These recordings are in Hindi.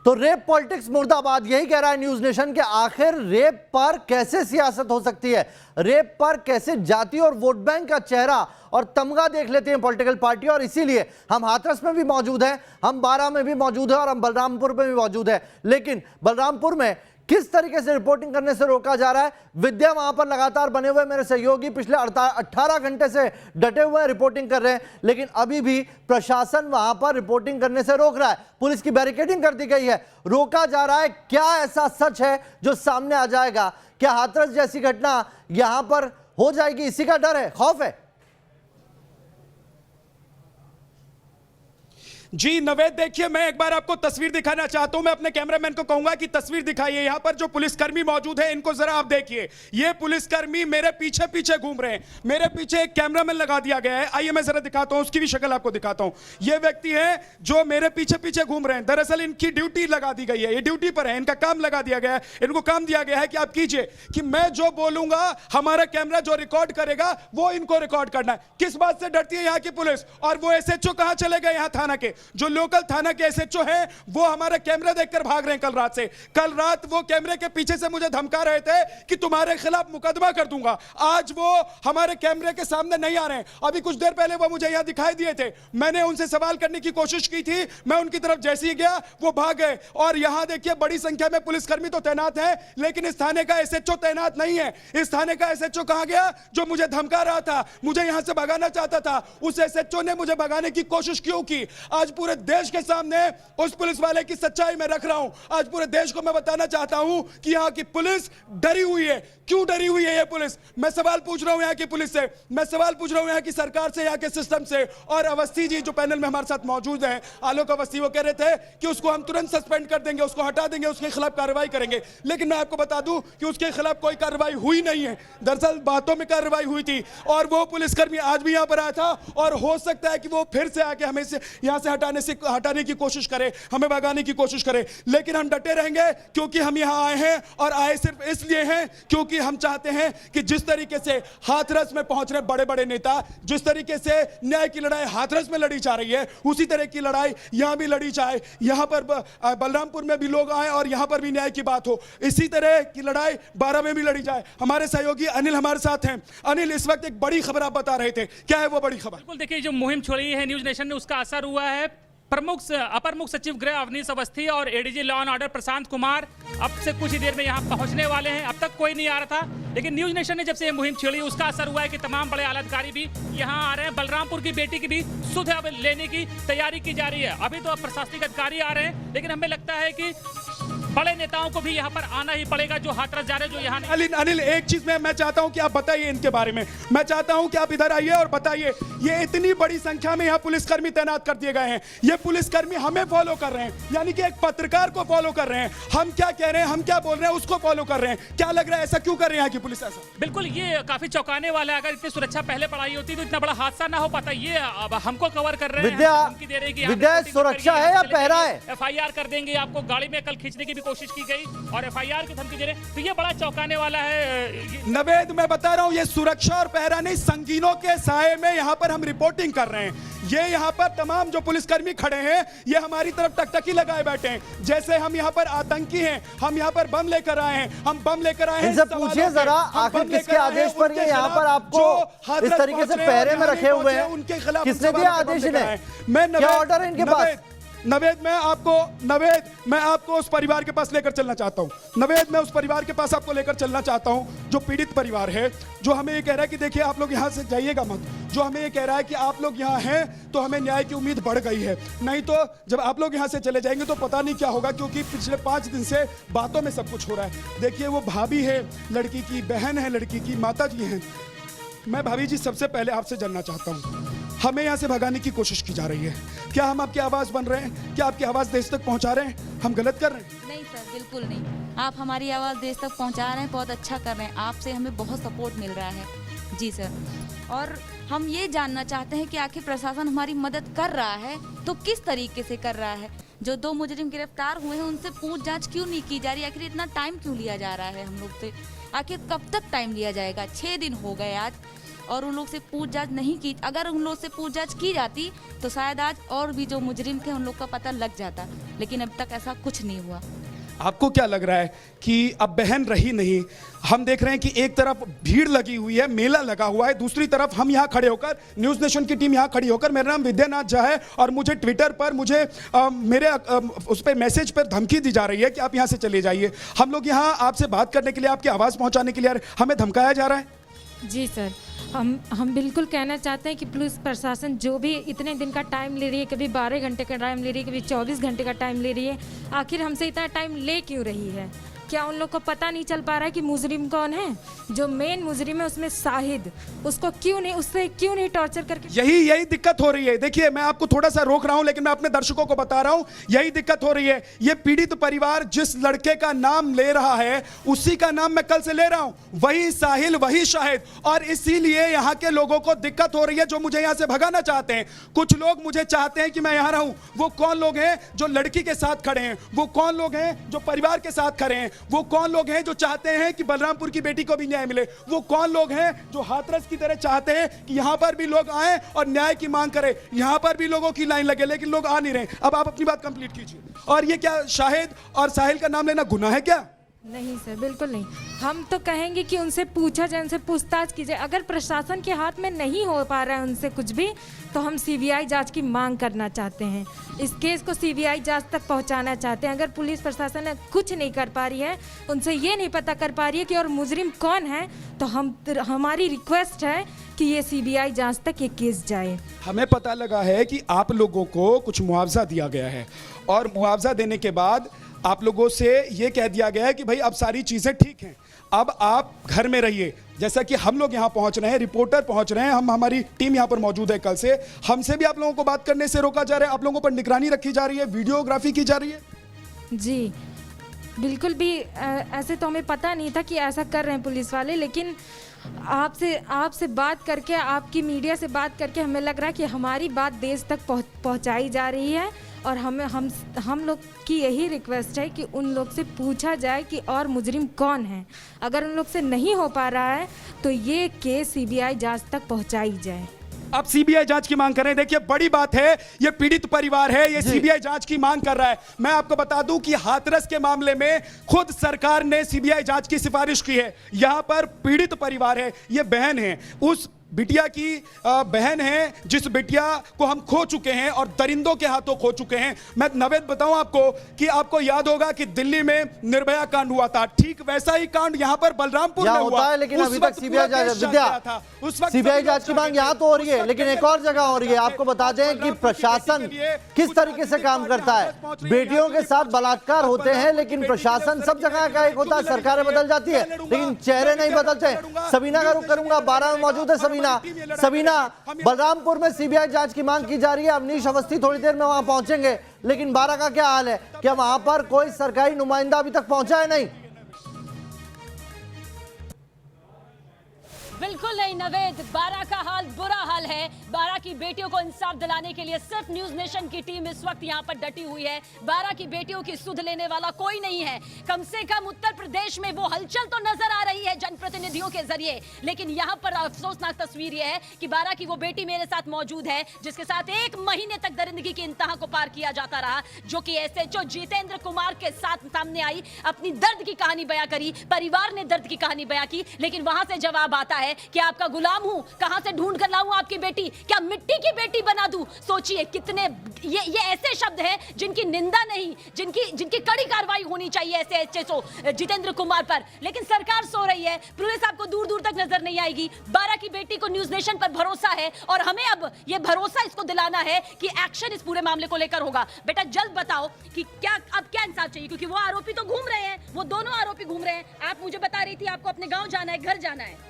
तो रेप पॉलिटिक्स मुर्दाबाद, यही कह रहा है न्यूज नेशन के आखिर रेप पर कैसे सियासत हो सकती है, रेप पर कैसे जाति और वोट बैंक का चेहरा और तमगा देख लेते हैं पॉलिटिकल पार्टी। और इसीलिए हम हाथरस में भी मौजूद हैं, हम बारा में भी मौजूद हैं और हम बलरामपुर में भी मौजूद हैं। लेकिन बलरामपुर में किस तरीके से रिपोर्टिंग करने से रोका जा रहा है, विद्या वहां पर लगातार बने हुए मेरे सहयोगी पिछले 18 घंटे से डटे हुए रिपोर्टिंग कर रहे हैं, लेकिन अभी भी प्रशासन वहां पर रिपोर्टिंग करने से रोक रहा है। पुलिस की बैरिकेडिंग कर दी गई है, रोका जा रहा है। क्या ऐसा सच है जो सामने आ जाएगा? क्या हाथरस जैसी घटना यहां पर हो जाएगी? इसी का डर है, खौफ है? जी नवेद, देखिए मैं एक बार आपको तस्वीर दिखाना चाहता हूं। मैं अपने कैमरामैन को कहूंगा कि तस्वीर दिखाइए। यहां पर जो पुलिसकर्मी मौजूद है इनको जरा आप देखिए। ये पुलिसकर्मी मेरे पीछे पीछे घूम रहे हैं। मेरे पीछे एक कैमरामैन लगा दिया गया है, आइए मैं जरा दिखाता हूं, उसकी भी शक्ल आपको दिखाता हूं। ये व्यक्ति है जो मेरे पीछे पीछे घूम रहे हैं। दरअसल इनकी ड्यूटी लगा दी गई है, ये ड्यूटी पर है, इनका काम लगा दिया गया है। इनको काम दिया गया है कि आप कीजिए कि मैं जो बोलूंगा हमारा कैमरा जो रिकॉर्ड करेगा वो इनको रिकॉर्ड करना है। किस बात से डरती है यहाँ की पुलिस? और वो एसएचओ कहां चले गए? यहाँ थाना के जो लोकल थाना के एसएचओ हैं वो हमारा कैमरा देखकर भाग रहे हैं कल रात से। कल रात वो कैमरे के पीछे से मुझे धमका रहे थे कि तुम्हारे खिलाफ मुकदमा कर दूंगा। आज वो हमारे कैमरे के सामने नहीं आ रहे हैं। अभी कुछ देर पहले वो मुझे यहां दिखाई दिए थे, मैंने उनसे सवाल करने की कोशिश की थी, मैं उनकी तरफ जैसे ही गया वो भाग गए। और यहां देखिए बड़ी संख्या में पुलिसकर्मी तो तैनात हैं, लेकिन इस थाने का एसएचओ तैनात नहीं है। इस थाने का एसएचओ कहां गया जो मुझे धमका रहा था, मुझे यहां से भगाना चाहता था? उस एसएचओ ने मुझे भगाने की कोशिश क्यों की? आज पूरे देश के सामने उस पुलिस वाले की सच्चाई मैं रख रहा हूं। आज पूरे देश को मैं बताना चाहता हूं कि यहां की पुलिस डरी हुई है। क्यों डरी हुई है ये पुलिस? मैं सवाल पूछ रहा हूं यहां की पुलिस से, मैं सवाल पूछ रहा हूं यहां की सरकार से, यहां के सिस्टम से। और अवस्थी जी जो पैनल में हमारे साथ मौजूद हैं, आलोक अवस्थी, वो कह रहे थे कि उसको हम तुरंत सस्पेंड कर देंगे, उसको हटा देंगे, उसके खिलाफ कार्रवाई करेंगे। लेकिन मैं आपको बता दूं कि उसके खिलाफ कोई कार्रवाई हुई नहीं है। दरअसल बातों में कार्रवाई हुई थी और वो पुलिसकर्मी आज भी यहां पर आया था और हो सकता है कि वो फिर से आके हमें यहां से हटाने की कोशिश करे, हमें भगाने की कोशिश करे। लेकिन हम डटे रहेंगे क्योंकि हम यहां आए हैं और आए सिर्फ इसलिए हैं क्योंकि हम चाहते हैं कि जिस तरीके से हाथरस में पहुंच रहे बड़े बड़े नेता, जिस तरीके से न्याय की लड़ाई हाथरस में लड़ी जा रही है, उसी तरह की लड़ाई यहां भी लड़ी जाए। यहां पर बलरामपुर में भी लोग आए और यहां पर भी न्याय की बात हो। इसी तरह की लड़ाई बारा में भी लड़ी जाए। हमारे सहयोगी अनिल हमारे साथ हैं। अनिल, इस वक्त एक बड़ी खबर आप बता रहे थे, क्या है वो बड़ी खबर? बिल्कुल, देखिए जो मुहिम छोड़ी है न्यूज नेशन ने, उसका असर हुआ है। अपर मुख्य सचिव गृह अवनीश अवस्थी और ADG law and order Prashant Kumar अब से कुछ ही देर में यहाँ पहुँचने वाले हैं। अब तक कोई नहीं आ रहा था, लेकिन न्यूज नेशन ने जब से ये मुहिम छेड़ी उसका असर हुआ है कि तमाम बड़े आला अधिकारी भी यहाँ आ रहे हैं। बलरामपुर की बेटी की भी सुध अब लेने की तैयारी की जा रही है। अभी तो प्रशासनिक अधिकारी आ रहे हैं, लेकिन हमें लगता है कि बड़े नेताओं को भी यहाँ पर आना ही पड़ेगा जो हाथरस जा रहे हैं, जो यहाँ। अनिल, एक चीज मैं चाहता हूँ कि आप बताइए इनके बारे में। मैं चाहता हूँ कि आप इधर आइए और बताइए, ये इतनी बड़ी संख्या में यहाँ पुलिसकर्मी तैनात कर दिए गए हैं। ये पुलिसकर्मी हमें फॉलो कर रहे हैं, यानी कि एक पत्रकार को फॉलो कर रहे हैं। हम क्या कह रहे हैं, हम क्या बोल रहे हैं, उसको फॉलो कर रहे हैं। क्या लग रहा है ऐसा क्यों कर रहे हैं यहाँ की पुलिस? ऐसा बिल्कुल, ये काफी चौंकाने वाला है। अगर इतनी सुरक्षा पहले बढ़ाई होती तो इतना बड़ा हादसा ना हो पाता। ये अब हमको कवर कर रहे हैं, विद्या सुरक्षा है या पहरा है? FIR कर देंगे, आपको गाड़ी में कल खींचने की भी कोशिश की गई और FIR की धमकी दे रहे हैं, तो ये बड़ा चौंकाने वाला है। नवेद, मैं बता रहा हूं ये सुरक्षा और पहरा नहीं, संगीनों के साए में यहां पर हम रिपोर्टिंग कर रहे हैं। ये यहां पर तमाम जो पुलिसकर्मी खड़े हैं ये हमारी तरफ टकटकी लगाए बैठे हैं, जैसे हम यहां पर आतंकी हैं। हम यहां पर बम लेकर आए हैं, हम बम लेकर आए हैं। इनसे पूछिए जरा, आखिर किसके आदेश पर ये यहाँ पर आपको इस तरीके से पहरे में रखे हुए हैं? उनके खिलाफ किसने दिया आदेश इन्हें? क्या ऑर्डर है इनके पास? नवेद, मैं आपको उस परिवार के पास लेकर चलना चाहता हूं। नवेद, मैं उस परिवार के पास आपको लेकर चलना चाहता हूं जो पीड़ित परिवार है, जो हमें ये कह रहा है कि देखिए आप लोग यहां से जाइएगा मत, जो हमें ये कह रहा है कि आप लोग यहां हैं तो हमें न्याय की उम्मीद बढ़ गई है। नहीं तो जब आप लोग यहां से चले जाएंगे तो पता नहीं क्या होगा, क्योंकि पिछले 5 दिन से बातों में सब कुछ हो रहा है। देखिए वो भाभी है लड़की की, बहन है लड़की की, माता जी हैं। मैं भाभी जी सबसे पहले आपसे जानना चाहता हूँ, हमें यहाँ से भगाने की कोशिश की जा रही है, क्या हम आपकी आवाज़ बन रहे हैं? क्या आपकी आवाज़ देश तक पहुँचा रहे हैं? हम गलत कर रहे हैं? नहीं सर, बिल्कुल नहीं। आप हमारी आवाज़ देश तक पहुँचा रहे हैं, बहुत अच्छा कर रहे हैं। आपसे हमें बहुत सपोर्ट मिल रहा है। जी सर, और हम ये जानना चाहते हैं कि आखिर प्रशासन हमारी मदद कर रहा है तो किस तरीके से कर रहा है? जो 2 मुजरिम गिरफ्तार हुए हैं उनसे पूछ जाँच क्यों नहीं की जा रही? आखिर इतना टाइम क्यों लिया जा रहा है हम लोग से? आखिर कब तक टाइम लिया जाएगा? 6 दिन हो गए आज और उन लोग से पूछ जांच नहीं की। अगर उन लोग से पूछ जांच की जाती तो शायद आज और भी जो मुजरिम थे उन लोग का पता लग जाता, लेकिन अब तक ऐसा कुछ नहीं हुआ। आपको क्या लग रहा है कि अब बहन रही नहीं? हम देख रहे हैं कि एक तरफ भीड़ लगी हुई है, मेला लगा हुआ है, दूसरी तरफ हम यहाँ खड़े होकर, न्यूज़ नेशन की टीम यहाँ खड़ी होकर, मेरा नाम विद्यानाथ झा है और मुझे ट्विटर पर मेरे उस पर मैसेज पर धमकी दी जा रही है कि आप यहाँ से चले जाइए। हम लोग यहाँ आपसे बात करने के लिए, आपकी आवाज़ पहुँचाने के लिए हमें धमकाया जा रहा है। जी सर, हम बिल्कुल कहना चाहते हैं कि पुलिस प्रशासन जो भी इतने दिन का टाइम ले रही है, कभी 12 घंटे का टाइम ले रही है, कभी 24 घंटे का टाइम ले रही है, आखिर हमसे इतना टाइम ले क्यों रही है? क्या उन लोग को पता नहीं चल पा रहा है कि मुजरिम कौन है? जो मेन मुजरिम है उसमें शाहिद, उसको उससे क्यों नहीं टॉर्चर करके? यही दिक्कत हो रही है। देखिए, मैं आपको थोड़ा सा रोक रहा हूं, लेकिन मैं अपने दर्शकों को बता रहा हूं, यही दिक्कत हो रही है। ये पीड़ित परिवार जिस लड़के का नाम ले रहा है उसी का नाम मैं कल से ले रहा हूं, वही साहिल, वही शाहिद, और इसीलिए यहां के लोगों को दिक्कत हो रही है जो मुझे यहां से भगाना चाहते हैं। कुछ लोग मुझे चाहते हैं कि मैं यहां रहूं। वो कौन लोग हैं जो लड़की के साथ खड़े हैं? वो कौन लोग हैं जो परिवार के साथ खड़े हैं? वो कौन लोग हैं जो चाहते हैं कि बलरामपुर की बेटी को भी न्याय मिले? वो कौन लोग हैं जो हाथरस की तरह चाहते हैं कि यहां पर भी लोग आए और न्याय की मांग करें, यहां पर भी लोगों की लाइन लगे, लेकिन लोग आ नहीं रहे? अब आप अपनी बात कंप्लीट कीजिए। और ये क्या शाहिद और साहिल का नाम लेना गुनाह है क्या? नहीं सर, बिल्कुल नहीं। हम तो कहेंगे कि उनसे पूछा जाए, उनसे पूछताछ की जाए। अगर प्रशासन के हाथ में नहीं हो पा रहा है उनसे कुछ भी, तो हम सीबीआई जांच की मांग करना चाहते हैं। इस केस को सीबीआई जांच तक पहुंचाना चाहते हैं। अगर पुलिस प्रशासन कुछ नहीं कर पा रही है, उनसे ये नहीं पता कर पा रही है कि और मुजरिम कौन है, तो हमारी रिक्वेस्ट है कि ये सीबीआई जांच तक ये केस जाए। हमें पता लगा है कि आप लोगों को कुछ मुआवजा दिया गया है और मुआवजा देने के बाद आप लोगों से ये कह दिया गया है कि भाई अब सारी चीज़ें ठीक हैं, अब आप घर में रहिए। जैसा कि हम लोग यहाँ पहुँच रहे हैं, रिपोर्टर पहुँच रहे हैं, हमारी टीम यहाँ पर मौजूद है कल से, हमसे भी आप लोगों को बात करने से रोका जा रहा है, आप लोगों पर निगरानी रखी जा रही है, वीडियोग्राफी की जा रही है। जी बिल्कुल भी ऐसे तो हमें पता नहीं था कि ऐसा कर रहे हैं पुलिस वाले, लेकिन आपसे बात करके, आपकी मीडिया से बात करके हमें लग रहा है कि हमारी बात देश तक पहुंचाई जा रही है। और हम लोग की यही रिक्वेस्ट है कि उन लोग से पूछा जाए कि और मुजरिम कौन है। अगर उन लोग से नहीं हो पा रहा है तो ये केस सीबीआई जांच तक पहुंचाई जाए। अब सीबीआई जांच की मांग कर रहे हैं। देखिए, बड़ी बात है, ये पीड़ित परिवार है, ये सीबीआई जांच की मांग कर रहा है। मैं आपको बता दूं कि हाथरस के मामले में खुद सरकार ने सीबीआई जांच की सिफारिश की है। यहां पर पीड़ित परिवार है, ये बहन है, उस बिटिया की बहन है जिस बिटिया को हम खो चुके हैं और दरिंदों के हाथों खो चुके हैं। मैं नवेद बताऊं आपको कि आपको याद होगा कि दिल्ली में निर्भया कांड हुआ था, ठीक वैसा ही कांड यहां पर बलरामपुर में हुआ है, लेकिन अभी तक सीबीआई जांच की मांग यहां तो हो रही है, लेकिन एक और जगह हो रही है। आपको बता दें कि प्रशासन किस तरीके से काम करता है। बेटियों के साथ बलात्कार होते हैं, लेकिन प्रशासन सब जगह का एक होता है, सरकारें बदल जाती है लेकिन चेहरे नहीं बदलते। सबीना का रुख करूंगा, 12 में मौजूद है सबीना। बलरामपुर में सीबीआई जांच की मांग की जा रही है। अवनीश अवस्थी थोड़ी देर में वहां पहुंचेंगे, लेकिन 12 का क्या हाल है? क्या वहां पर कोई सरकारी नुमाइंदा अभी तक पहुंचा है? नहीं, बिल्कुल नहीं नवेद, 12 का हाल बुरा हाल है। 12 की बेटियों को इंसाफ दिलाने के लिए सिर्फ न्यूज नेशन की टीम इस वक्त यहाँ पर डटी हुई है। 12 की बेटियों की सुध लेने वाला कोई नहीं है। कम से कम उत्तर प्रदेश में वो हलचल तो नजर आ रही है जनप्रतिनिधियों के जरिए, लेकिन यहाँ पर अफसोसनाक तस्वीर यह है कि 12 की वो बेटी मेरे साथ मौजूद है जिसके साथ 1 महीने तक दरिंदगी की इंतहा को पार किया जाता रहा, जो कि एसएचओ जितेंद्र कुमार के साथ सामने आई, अपनी दर्द की कहानी बयां करी, परिवार ने दर्द की कहानी बयां की, लेकिन वहां से जवाब आता है कि आपका गुलाम हूं, कहां से ढूंढ कर लाऊं आपकी बेटी, क्या मिट्टी की बेटी बना दूं? सोचिए कितने ये ऐसे शब्द हैं जिनकी निंदा नहीं, जिनकी कड़ी कार्रवाई होनी चाहिए ऐसे एसएचओ जितेंद्र कुमार पर, लेकिन सरकार सो रही है, पुलिस आपको दूर दूर तक नजर नहीं आएगी। 12 की बेटी को न्यूज नेशन पर भरोसा है और हमें अब ये भरोसा इसको दिलाना है कि एक्शन इस पूरे मामले को लेकर होगा। बेटा जल्द बताओ कि अब क्या इंसाफ चाहिए, क्योंकि वो आरोपी तो घूम रहे हैं, वो दोनों आरोपी घूम रहे हैं। आप मुझे बता रही थी आपको अपने गांव जाना है, घर जाना है।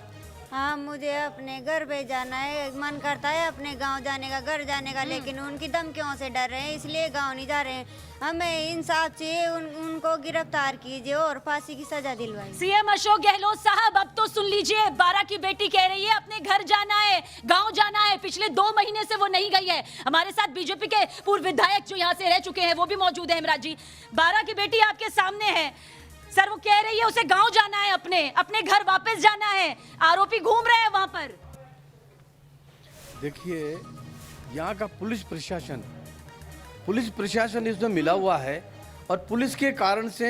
हाँ, मुझे अपने घर पे जाना है, मन करता है अपने गांव जाने का, घर जाने का, लेकिन उनकी धमकियों से डर रहे हैं, इसलिए गांव नहीं जा रहे हैं। हमें इंसाफ चाहिए, उनको गिरफ्तार कीजिए और फांसी की सजा दिलवाइए। सीएम अशोक गहलोत साहब, अब तो सुन लीजिए, 12 की बेटी कह रही है अपने घर जाना है, गांव जाना है। पिछले 2 महीने से वो नहीं गई है। हमारे साथ बीजेपी के पूर्व विधायक जो यहाँ से रह चुके हैं वो भी मौजूद है। इमरान जी, 12 की बेटी आपके सामने है सर, वो कह रही है उसे गांव जाना है, अपने घर वापस जाना है, आरोपी घूम रहे हैं वहां पर। देखिए, यहाँ का पुलिस प्रशासन इसमें मिला हुआ है और पुलिस के कारण से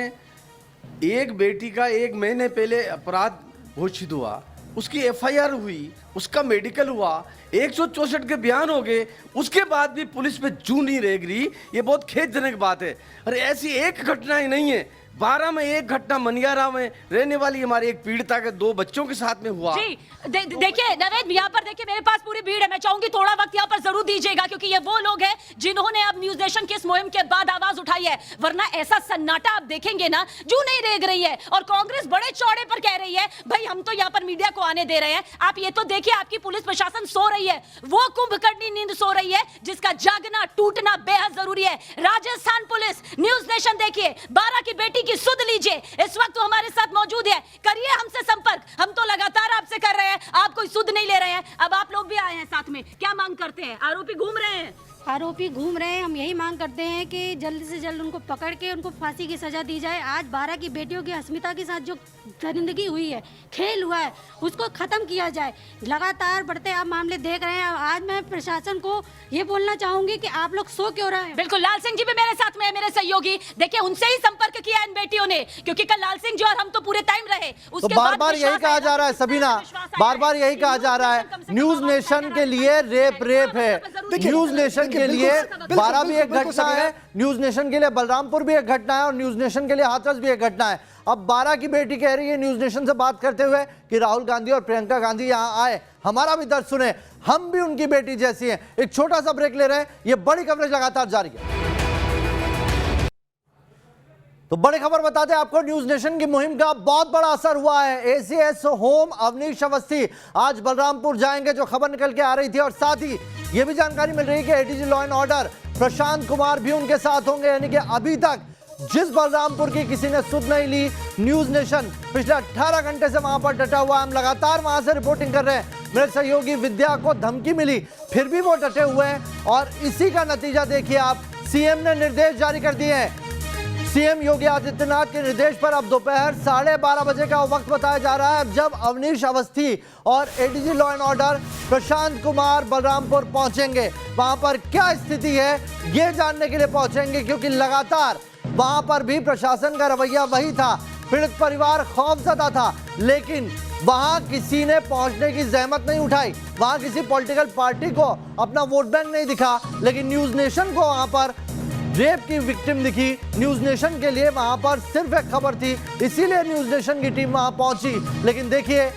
एक बेटी का 1 महीने पहले अपराध घोषित हुआ, उसकी एफआईआर हुई, उसका मेडिकल हुआ, 164 के बयान हो गए, उसके बाद भी पुलिस पे जू नहीं रेंग रही। ये बहुत खेदजनक बात है। अरे ऐसी एक घटना ही नहीं है, 12 में एक घटना मनियारा में रहने वाली हमारी एक पीड़िता के 2 बच्चों के साथ में हुआ। जी देखिए नवेद, यहाँ पर देखिए मेरे पास पूरी भीड़ है। मैं चाहूंगी थोड़ा वक्त यहाँ पर जरूर दीजिएगा, क्योंकि ये वो लोग हैं जिन्होंने अब न्यूज नेशन की इस मुहिम के बाद आवाज उठाई है। वरना ऐसा सन्नाटा आप देखेंगे ना, जू नहीं रेग रही है। और कांग्रेस बड़े चौड़े पर कह रही है भाई हम तो यहाँ पर मीडिया को आने दे रहे हैं। आप ये तो देखिए, आपकी पुलिस प्रशासन सो रही है, वो कुंभकर्णी नींद सो रही है जिसका जागना टूटना बेहद जरूरी है। राजस्थान पुलिस न्यूज नेशन देखिए, 12 की बेटी की सुध लीजिए। इस वक्त वो हमारे साथ मौजूद है, करिए हमसे संपर्क। हम तो लगातार आपसे कर रहे हैं, आप कोई सुध नहीं ले रहे हैं। अब आप लोग भी आए हैं साथ में, क्या मांग करते हैं? आरोपी घूम रहे हैं, आरोपी घूम रहे हैं। हम यही मांग करते हैं कि जल्द से जल्द उनको पकड़ के उनको फांसी की सजा दी जाए। आज 12 की बेटियों की अस्मिता के साथ जो दरिंदगी हुई है, खेल हुआ है, उसको खत्म किया जाए। लगातार बढ़ते आप मामले देख रहे हैं। आज मैं प्रशासन को ये बोलना चाहूंगी कि आप लोग सो क्यों रहे हैं। बिल्कुल, लाल सिंह जी भी मेरे साथ में है, मेरे सहयोगी। देखिए उनसे ही संपर्क किया इन बेटियों ने, क्योंकि कल लाल सिंह जी और हम तो पूरे टाइम रहे। तो बार-बार यही कहा जा रहा है सबीना, बार-बार यही कहा जा रहा है न्यूज नेशन के लिए रेप है। न्यूज नेशन के लिए 12 भी एक घटना है, न्यूज नेशन के लिए बलरामपुर भी एक घटना है और न्यूज नेशन के लिए हाथरस भी एक घटना है। अब 12 की बेटी कह रही है न्यूज नेशन से बात करते हुए कि राहुल गांधी और प्रियंका गांधी यहां आए, हमारा भी दर्द सुने, हम भी उनकी बेटी जैसी हैं। एक छोटा सा ब्रेक ले रहे हैं, ये बड़ी कवरेज लगातार जारी है। तो बड़ी खबर बताते हैं आपको, न्यूज नेशन की मुहिम का बहुत बड़ा असर हुआ है। एसीएस होम अवनीश अवस्थी आज बलरामपुर जाएंगे, जो खबर निकल के आ रही थी। और साथ ही यह भी जानकारी मिल रही है कि ADG law and order Prashant Kumar भी उनके साथ होंगे। यानी कि अभी तक जिस बलरामपुर की किसी ने सुध नहीं ली, न्यूज नेशन पिछले 18 घंटे से वहां पर डटा हुआ। हम लगातार वहां से रिपोर्टिंग कर रहे हैं। मेरे सहयोगी विद्या को धमकी मिली, फिर भी वो डटे हुए हैं। और इसी का नतीजा देखिए आप, सीएम ने निर्देश जारी कर दिए हैं। सीएम योगी आदित्यनाथ के निर्देश पर अब दोपहर 12:30 बजे का वक्त बताया जा रहा है, जब अवनीश अवस्थी और ADG law and order Prashant Kumar Balrampur पहुंचेंगे। वहां पर क्या स्थिति है ये जानने के लिए पहुंचेंगे, क्योंकि लगातार वहां पर भी प्रशासन का रवैया वही था। पीड़ित परिवार खौफजदा था, लेकिन वहां किसी ने पहुंचने की जहमत नहीं उठाई। वहां किसी पॉलिटिकल पार्टी को अपना वोट बैंक नहीं दिखा, लेकिन न्यूज नेशन को वहां पर रेप की विक्टिम दिखी। न्यूज नेशन के लिए वहां पर सिर्फ एक खबर थी, इसीलिए न्यूज नेशन की टीम वहां पहुंची। लेकिन देखिए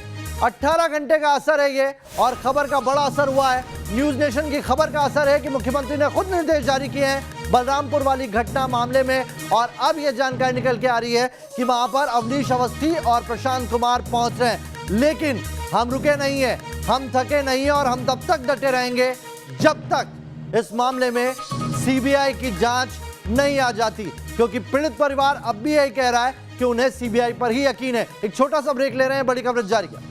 18 घंटे का असर है ये, और खबर का बड़ा असर हुआ है। न्यूज नेशन की खबर का असर है कि मुख्यमंत्री ने खुद निर्देश जारी किए हैं बलरामपुर वाली घटना मामले में। और अब यह जानकारी निकल के आ रही है कि वहां पर अवनीश अवस्थी और प्रशांत कुमार पहुंच रहे हैं। लेकिन हम रुके नहीं है, हम थके नहीं है, और हम तब तक डटे रहेंगे जब तक इस मामले में सीबीआई की जांच नहीं आ जाती, क्योंकि पीड़ित परिवार अब भी यही कह रहा है कि उन्हें सीबीआई पर ही यकीन है। एक छोटा सा ब्रेक ले रहे हैं, बड़ी खबर जारी है।